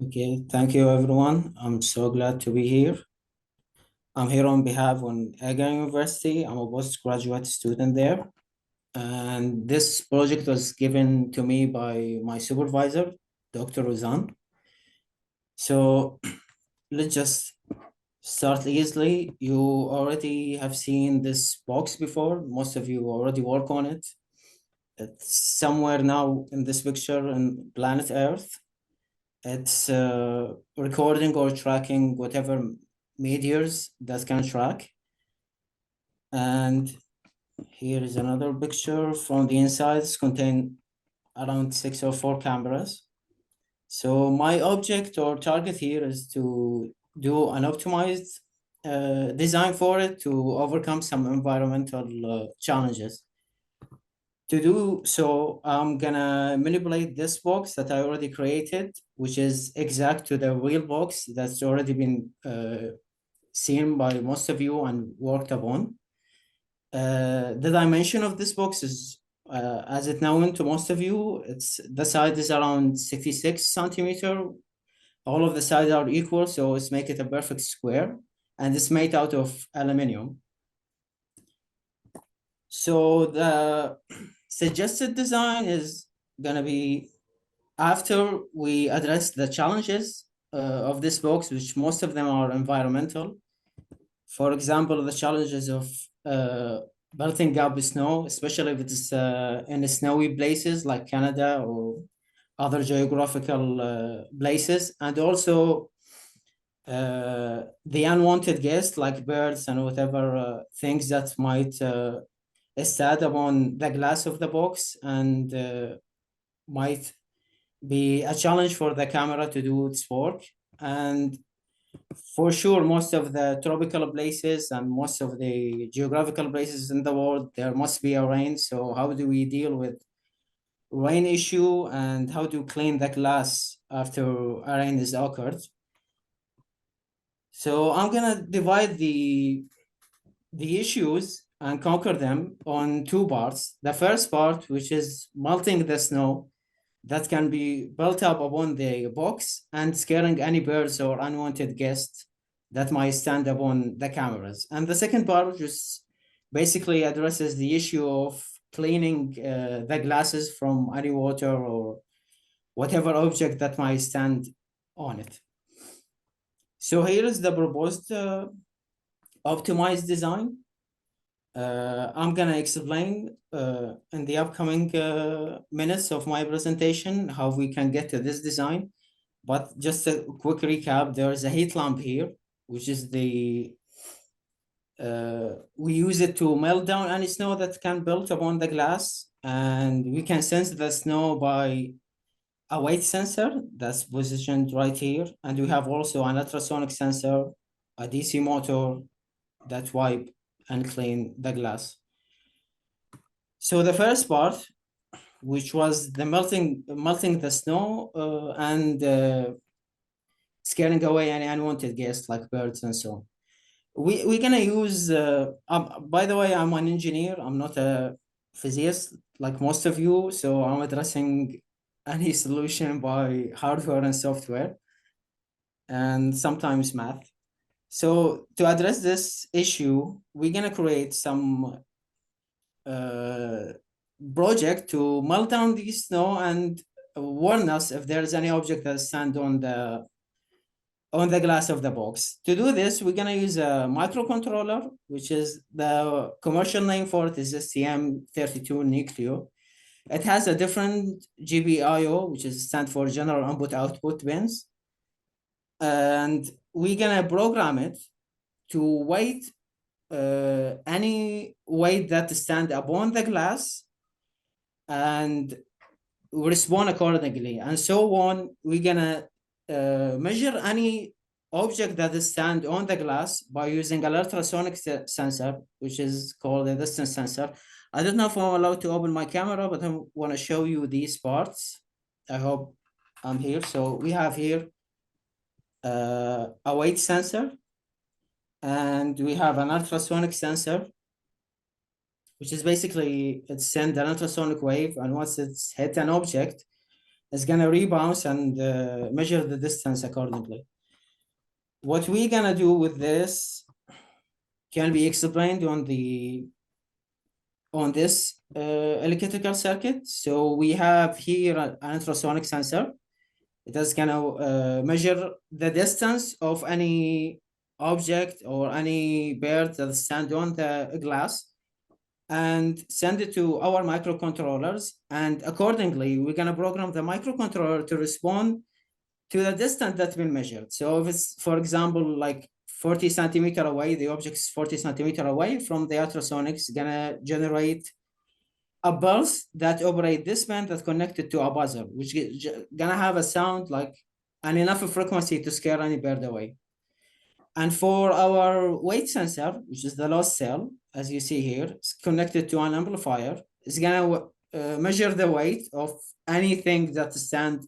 Okay, thank you everyone. I'm so glad to be here. I'm here on behalf of Aga University. I'm a postgraduate student there. And this project was given to me by my supervisor, Dr. Ozan. So let's just start easily. You already have seen this box before. Most of you already work on it. It's somewhere now in this picture in planet Earth. It's recording or tracking whatever meteors that can track. And here is another picture from the insides, contain around 6 or 4 cameras. So my object or target here is to do an optimized design for it to overcome some environmental challenges. To do so, I'm gonna manipulate this box that I already created, which is exact to the real box that's already been seen by most of you and worked upon. The dimension of this box is, as it known to most of you, the side is around 66 centimeter. All of the sides are equal, so it's make it a perfect square, and it's made out of aluminum. So the suggested design is gonna be after we address the challenges of this box, which most of them are environmental. For example, the challenges of melting up snow, especially if it's in snowy places like Canada or other geographical places, and also the unwanted guests like birds and whatever things that might stand upon the glass of the box and might be a challenge for the camera to do its work. And for sure, most of the tropical places and most of the geographical places in the world, there must be a rain. So how do we deal with rain issue and how to clean the glass after a rain is occurred? So I'm gonna divide the issues and conquer them on 2 parts. The first part, which is melting the snow, that can be built up upon the box and scaring any birds or unwanted guests that might stand upon the cameras. And the second part just basically addresses the issue of cleaning the glasses from any water or whatever object that might stand on it. So here is the proposed optimized design. I'm gonna explain in the upcoming minutes of my presentation how we can get to this design. But just a quick recap, there's a heat lamp here, which is we use it to melt down any snow that can build upon the glass. And we can sense the snow by a weight sensor that's positioned right here. And we have also an ultrasonic sensor, a DC motor that wipe and clean the glass. So the first part, which was the melting the snow and scaring away any unwanted guests like birds and so on. We're gonna use, by the way, I'm an engineer, I'm not a physicist like most of you, so I'm addressing any solution by hardware and software and sometimes math. So to address this issue, we're gonna create some project to melt down the snow and warn us if there is any object that stand on the glass of the box. To do this, we're gonna use a microcontroller, which is the commercial name for it is STM32 Nucleo. It has a different GPIO, which is stand for general input output pins. And we're gonna program it to weight any weight that stand upon the glass and respond accordingly and so on. We're gonna measure any object that is stand on the glass by using an ultrasonic sensor, which is called a distance sensor. I don't know if I'm allowed to open my camera, but I want to show you these parts. I hope I'm here. So we have here a weight sensor, and we have an ultrasonic sensor, which is basically it sends an ultrasonic wave, and once it's hit an object, is gonna rebounce and measure the distance accordingly. What we're gonna do with this can be explained on this electrical circuit. So we have here an ultrasonic sensor. It is gonna measure the distance of any object or any bird that stand on the glass and send it to our microcontrollers. And accordingly, we're gonna program the microcontroller to respond to the distance that's been measured. So if it's, for example, like 40 centimeter away, the object is 40 centimeter away from the ultrasonics, gonna generate a pulse that operate this band that's connected to a buzzer, which gonna have a sound like an enough frequency to scare any bird away. And for our weight sensor, which is the lost cell, as you see here, it's connected to an amplifier. It's gonna measure the weight of anything that stand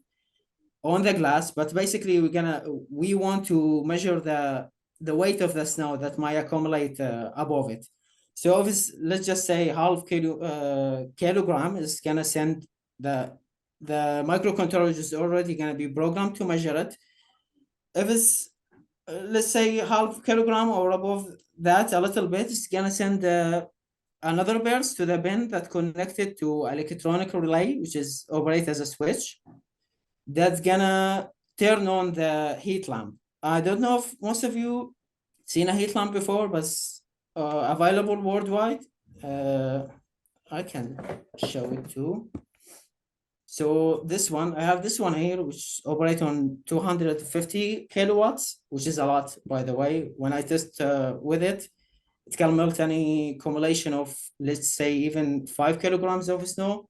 on the glass, but basically we want to measure the weight of the snow that might accumulate above it. So if it's, let's just say half kilogram is gonna send the microcontroller is already gonna be programmed to measure it. If it's let's say half kilogram or above that a little bit, it's gonna send another burst to the pin that connected to electronic relay, which is operate as a switch that's gonna turn on the heat lamp. I don't know if most of you seen a heat lamp before, but available worldwide. I can show it too. So this one, I have this one here, which operates on 250 kilowatts, which is a lot, by the way. When I test with it, it can melt any accumulation of, let's say, even 5 kilograms of snow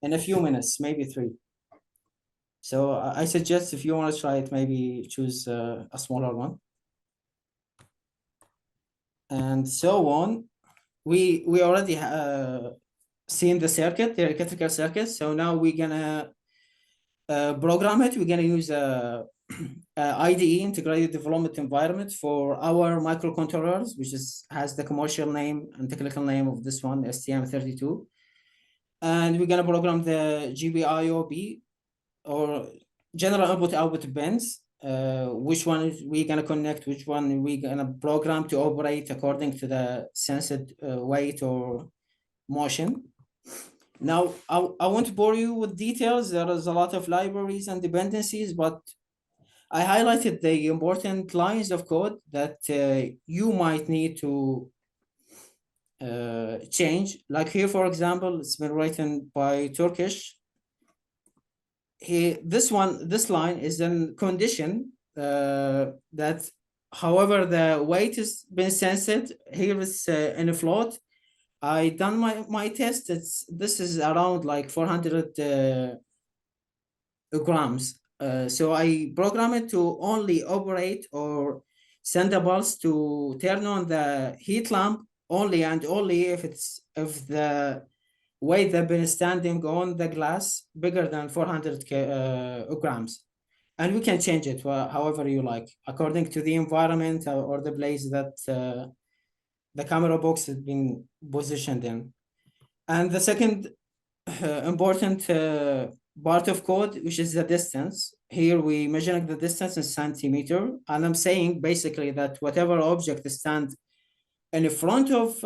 in a few minutes, maybe 3. So I suggest if you want to try it, maybe choose a smaller one. And so on. We already seen the circuit, the electrical circuit. So now we're gonna program it. We're gonna use a IDE, integrated development environment, for our microcontrollers, which has the commercial name and technical name of this one, STM32. And we're gonna program the GPIOB, or general input output pins, which one we're gonna connect, which one we're gonna program to operate according to the sensed weight or motion. Now, I won't bore you with details. There is a lot of libraries and dependencies, but I highlighted the important lines of code that you might need to change. Like here, for example, it's been written by Turkish. This line is in condition that however the weight has been sensed. Here is in a float. I done my test. This is around like 400 grams. So I program it to only operate or send a pulse to turn on the heat lamp only and only if the weight that been standing on the glass bigger than 400 grams. And we can change it however you like, according to the environment or the place that the camera box has been positioned in. And the second important part of code, which is the distance. Here we measuring the distance in centimeter. And I'm saying basically that whatever object stands in front of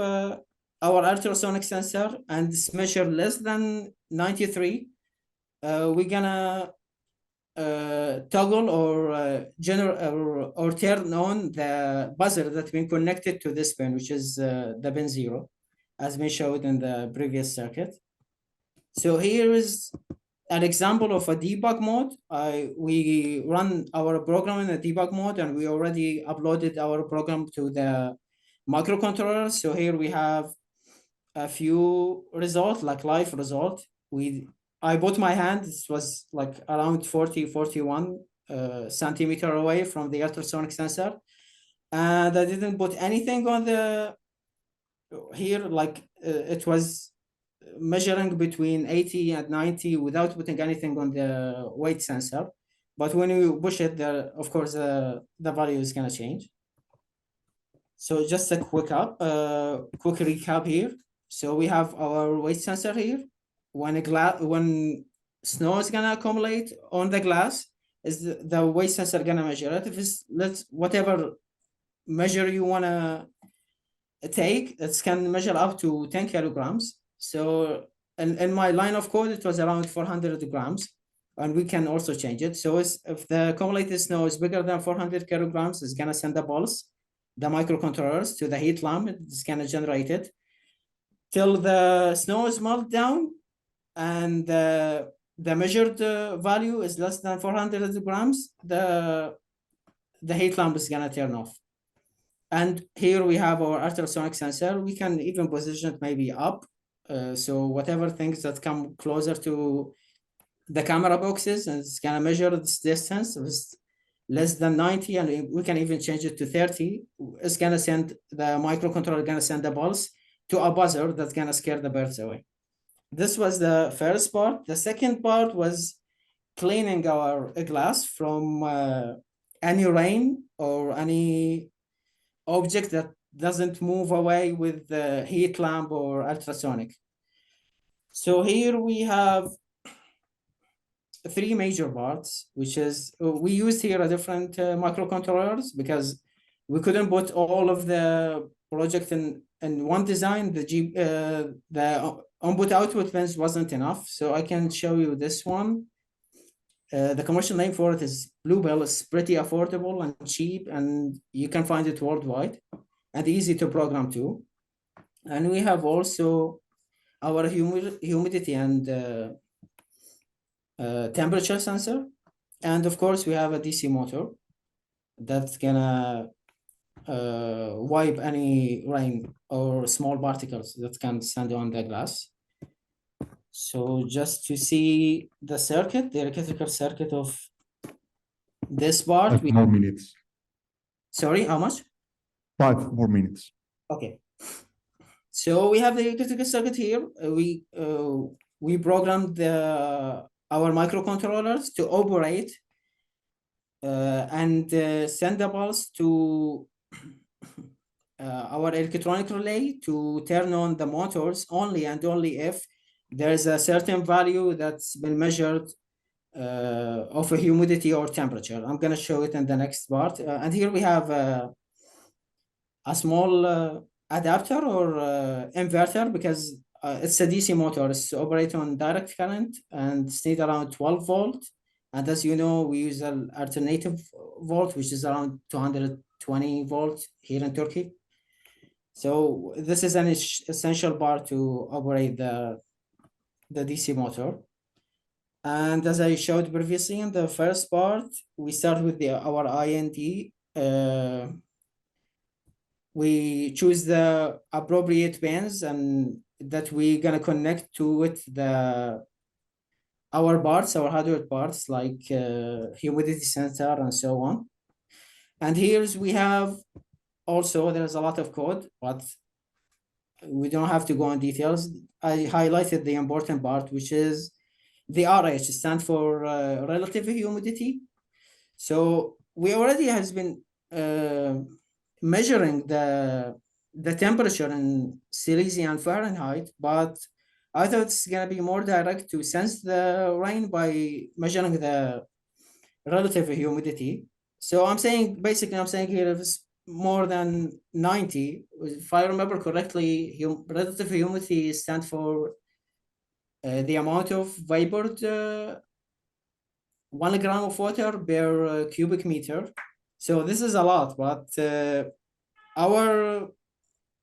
our ultrasonic sensor and is measured less than 93, we're gonna toggle or or turn on the buzzer that's been connected to this pin, which is the pin 0, as we showed in the previous circuit. So here is an example of a debug mode. We run our program in a debug mode, and we already uploaded our program to the microcontroller. So here we have a few results, like live result. I put my hand, this was like around 41 centimeter away from the ultrasonic sensor. And I didn't put anything on here, like it was measuring between 80 and 90 without putting anything on the weight sensor. But when you push it, of course, the value is gonna change. So just a quick recap here. So we have our weight sensor here. When snow is gonna accumulate on the glass, is the weight sensor gonna measure it. If it's whatever measure you wanna take, it can measure up to 10 kilograms. So in my line of code, it was around 400 grams, and we can also change it. So if the accumulated snow is bigger than 400 kilograms, it's gonna send a pulse, the microcontrollers to the heat lamp. It's gonna generate it till the snow is melted down, and the measured value is less than 400 grams. The heat lamp is gonna turn off. And here we have our ultrasonic sensor. We can even position it maybe up. So whatever things that come closer to the camera boxes, and it's gonna measure this distance. If it's less than 90, and we can even change it to 30. It's gonna send the microcontroller gonna send a pulse to a buzzer that's gonna scare the birds away. This was the first part. The second part was cleaning our glass from any rain or any object that doesn't move away with the heat lamp or ultrasonic. So here we have three major parts, which is we used here a different microcontrollers because we couldn't put all of the project in one design. The input output pins wasn't enough, so I can show you this one. The commercial name for it is Bluebell. It's pretty affordable and cheap, and you can find it worldwide and easy to program too. And we have also our humidity and temperature sensor. And of course, we have a DC motor that's gonna wipe any rain or small particles that can stand on the glass. So just to see the circuit, the electrical circuit of this part. 5 more minutes. Sorry, how much? 5 more minutes. Okay. So we have the electrical circuit here. We programmed our microcontrollers to operate and send a pulse to our electronic relay to turn on the motors only and only if there is a certain value that's been measured of a humidity or temperature. I'm going to show it in the next part. And here we have a small adapter or inverter because it's a DC motor. It's operated on direct current and it's need around 12 volt. And as you know, we use an alternative volt, which is around 220 volts here in Turkey. So this is an essential part to operate the DC motor. And as I showed previously in the first part, we start with our IND. We choose the appropriate pins and that we're gonna connect to it our parts, our hardware parts like humidity sensor and so on. And here's we have also there's a lot of code, but we don't have to go in details. I highlighted the important part, which is the RH stands for relative humidity. So we already has been measuring the temperature in Celsius and Fahrenheit, but I thought it's gonna be more direct to sense the rain by measuring the relative humidity. So I'm saying here if it's more than 90, if I remember correctly, relative humidity stands for the amount of vapored 1 gram of water per cubic meter. So this is a lot, but our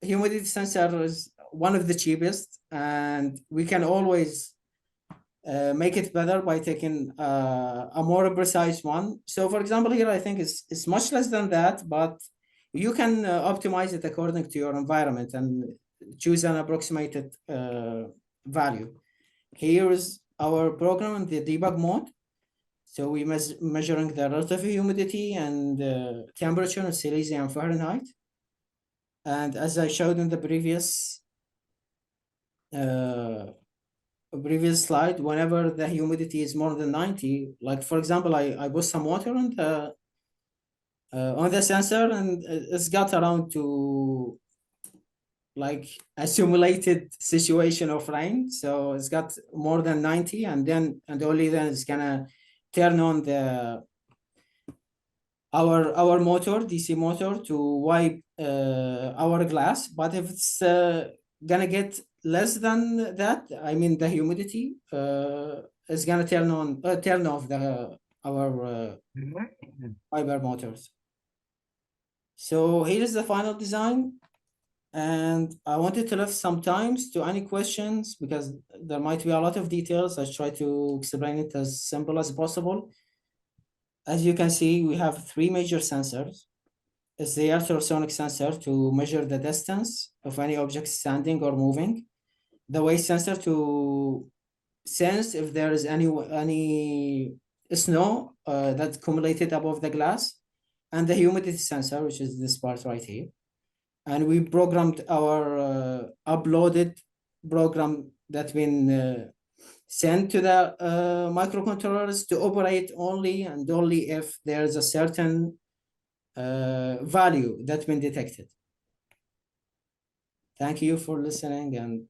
humidity sensor is one of the cheapest, and we can always make it better by taking a more precise one. So for example, here I think it's much less than that, but you can optimize it according to your environment and choose an approximated value. Here's our program in the debug mode. So we measuring the relative humidity and temperature in Celsius and Fahrenheit. And as I showed in the previous slide, whenever the humidity is more than 90, like for example, I put some water on the sensor and it's got around to like a simulated situation of rain. So it's got more than 90, and only then it's gonna turn on our motor, DC motor, to wipe our glass. But if it's gonna get less than that, I mean the humidity is gonna turn off our fiber motors. So here is the final design. And I wanted to leave some times to any questions because there might be a lot of details. I try to explain it as simple as possible. As you can see, we have three major sensors. It's the ultrasonic sensor to measure the distance of any object standing or moving. The weight sensor to sense if there is any snow that's accumulated above the glass. And the humidity sensor, which is this part right here. And we programmed our uploaded program that's been sent to the microcontrollers to operate only and only if there's a certain value that's been detected. Thank you for listening, and